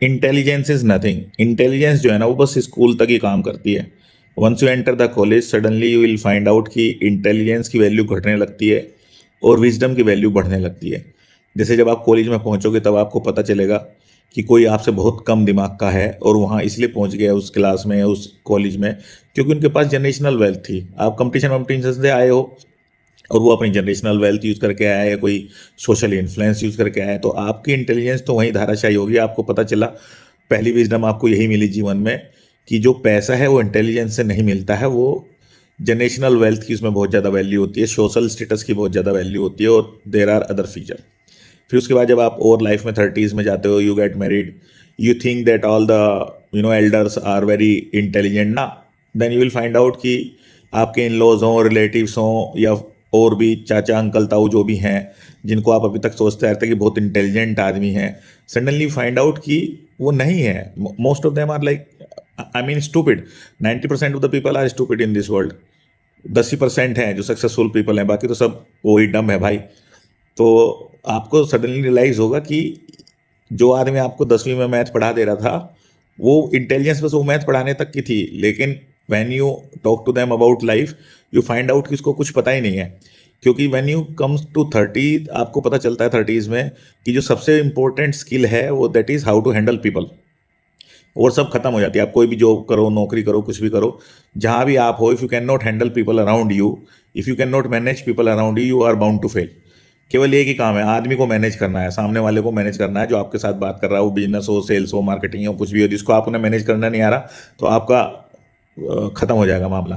Intelligence is nothing. Intelligence जो है ना वो बस स्कूल तक ही काम करती है। Once you enter the college suddenly you will find out कि इंटेलिजेंस की वैल्यू घटने लगती है और विजडम की वैल्यू बढ़ने लगती है। जैसे जब आप कॉलेज में पहुंचोगे तब आपको पता चलेगा कि कोई आपसे बहुत कम दिमाग का है और वहाँ इसलिए पहुंच गया उस क्लास में या उस कॉलेज में क्योंकि उनके पास जनरेशनल वेल्थ थी। आप कंपटीशन वम्पटीशन से आए हो और वो अपनी जनरेशनल वेल्थ यूज़ करके आया है या कोई सोशल इन्फ्लुएंस यूज़ करके आया है, तो आपकी इंटेलिजेंस तो वहीं धाराशायी होगी। आपको पता चला, पहली विजडम आपको यही मिली जीवन में कि जो पैसा है वो इंटेलिजेंस से नहीं मिलता है, वो जनरेशनल वेल्थ की उसमें बहुत ज़्यादा वैल्यू होती है, सोशल स्टेटस की बहुत ज़्यादा वैल्यू होती है और देर आर अदर फीचर। फिर उसके बाद जब आप और लाइफ में थर्टीज़ में जाते हो, you get married, you think that all the elders are very intelligent ना, then you will find out कि आपके इन लॉज हों, रिलेटिव्स हों या और भी चाचा अंकल ताऊ जो भी हैं जिनको आप अभी तक सोचते रहते हैं कि बहुत इंटेलिजेंट आदमी हैं, सडनली फाइंड आउट कि वो नहीं है। Most of them are like, I mean stupid. 90% of the people are stupid in this world. 10% हैं जो सक्सेसफुल पीपल हैं, बाकी तो सब वो ही डम है भाई। तो आपको सडनली रियलाइज होगा कि जो आदमी आपको 10वीं में मैथ पढ़ा दे रहा था वो इंटेलिजेंस बस वो मैथ पढ़ाने तक की थी, लेकिन when you talk to them about life you find out कि उसको कुछ पता ही नहीं है। क्योंकि व्हेन यू कम्स टू 30 आपको पता चलता है 30s में कि जो सबसे इंपॉर्टेंट स्किल है वो that is how to handle people. और सब खत्म हो जाती है। आप कोई भी जॉब करो, नौकरी करो, कुछ भी करो, जहां भी आप हो, if you can not handle people around you, if you can not manage people around you, you are bound to fail. केवल एक ही काम है, आदमी को मैनेज करना है, सामने वाले को मैनेज करना है, जो आपके साथ बात कर रहा है, वो बिजनेस हो, सेल्स हो, मार्केटिंग हो, कुछ भी हो, जिसको आपने मैनेज करना नहीं आ रहा तो आपका खत्म हो जाएगा मामला।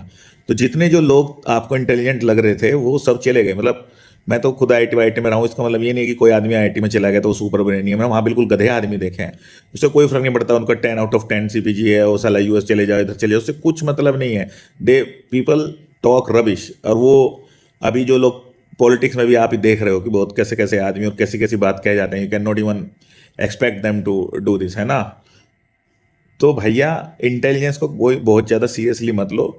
तो जितने जो लोग आपको इंटेलिजेंट लग रहे थे वो सब चले गए। मतलब मैं तो खुद आईटी वाईटी में रहा हूँ, इसका मतलब ये नहीं है कि कोई आदमी आईटी में चला गया तो वो सुपर ब्रेन नहीं है। मैंने वहाँ बिल्कुल गधे आदमी देखे हैं, उससे कोई फर्क नहीं पड़ता, उनका 10 आउट ऑफ 10 सीपीजी है, वो साला यूएस चले जाओ, इधर चले जाओ, उससे कुछ मतलब नहीं है। They people talk rubbish. और वो अभी जो लोग पॉलिटिक्स में भी आप ही देख रहे हो कि बहुत कैसे कैसे आदमी और कैसी कैसी बात कह जाते हैं, you can not even expect them to do this, है ना। तो भैया इंटेलिजेंस को कोई बहुत ज़्यादा सीरियसली मत लो।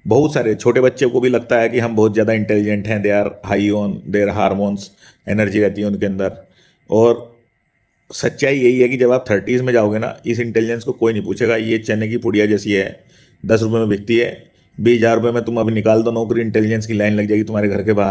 बहुत सारे छोटे बच्चे को भी लगता है कि हम बहुत ज़्यादा इंटेलिजेंट हैं, they are high on their hormones, energy रहती है उनके अंदर। और सच्चाई यही है कि जब आप 30s में जाओगे ना, इस इंटेलिजेंस को कोई नहीं पूछेगा। ये चने की पुड़िया जैसी है, 10 रुपये में बिकती है, 20,000 रुपये में तुम अभी निकाल दो नौकरी, इंटेलिजेंस की लाइन लग जाएगी तुम्हारे घर के बाहर।